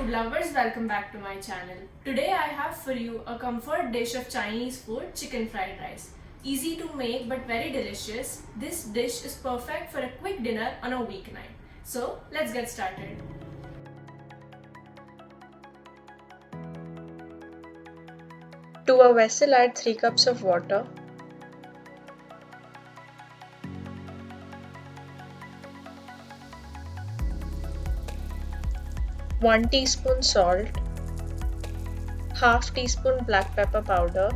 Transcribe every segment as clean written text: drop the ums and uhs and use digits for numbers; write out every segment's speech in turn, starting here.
food lovers, welcome back to my channel. Today I have for you a comfort dish of Chinese food, chicken fried rice. Easy to make but very delicious. This dish is perfect for a quick dinner on a weeknight. So let's get started. To a vessel add 3 cups of water. One teaspoon salt, half teaspoon black pepper powder,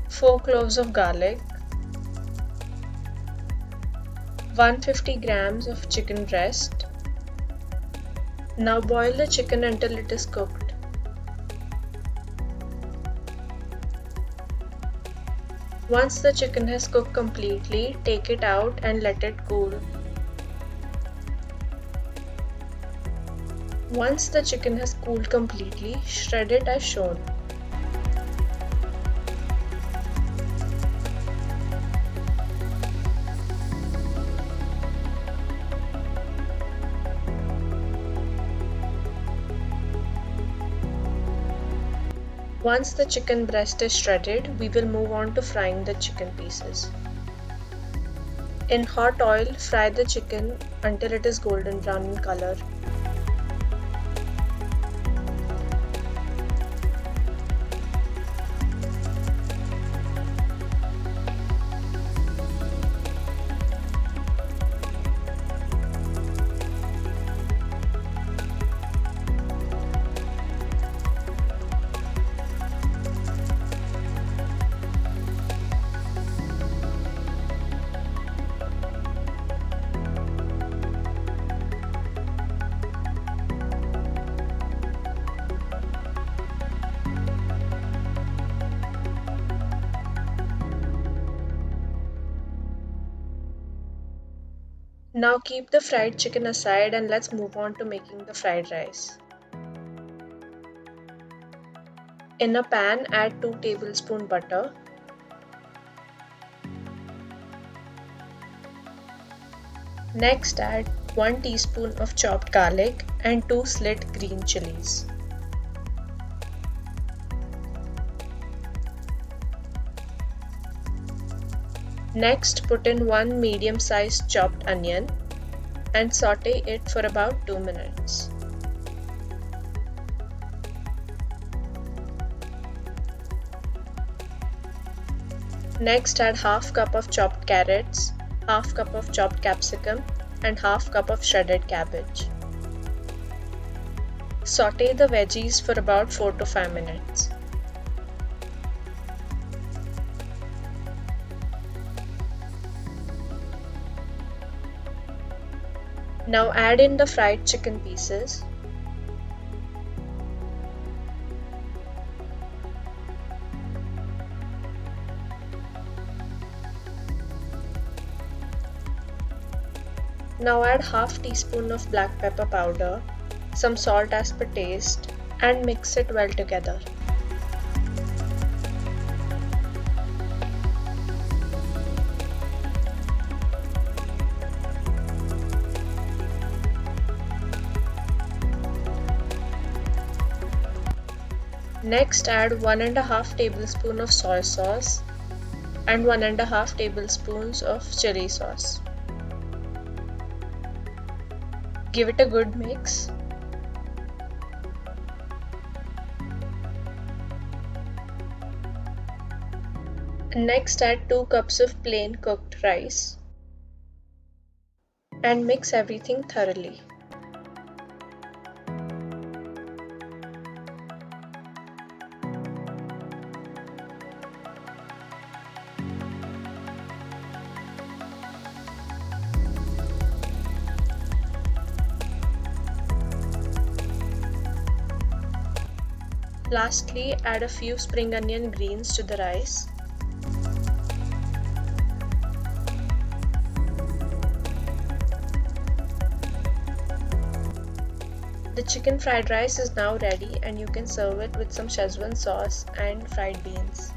4 cloves of garlic, 150 grams of chicken breast. Now boil the chicken until it is cooked. Once the chicken has cooked completely, take it out and let it cool. Once the chicken has cooled completely, shred it as shown. Once the chicken breast is shredded, we will move on to frying the chicken pieces. In hot oil, fry the chicken until it is golden brown in color. Now keep the fried chicken aside and let's move on to making the fried rice. In a pan, add 2 tablespoons butter. Next add 1 teaspoon of chopped garlic and 2 slit green chilies. Next put in 1 medium-sized chopped onion and saute it for about 2 minutes. Next add half cup of chopped carrots, half cup of chopped capsicum and half cup of shredded cabbage. Saute the veggies for about 4 to 5 minutes. Now add in the fried chicken pieces. Now add half teaspoon of black pepper powder, some salt as per taste and mix it well together. Next add 1.5 tablespoons of soy sauce and 1.5 tablespoons of chili sauce. Give it a good mix. Next add 2 cups of plain cooked rice and mix everything thoroughly. Lastly, add a few spring onion greens to the rice. The chicken fried rice is now ready and you can serve it with some Szechuan sauce and fried beans.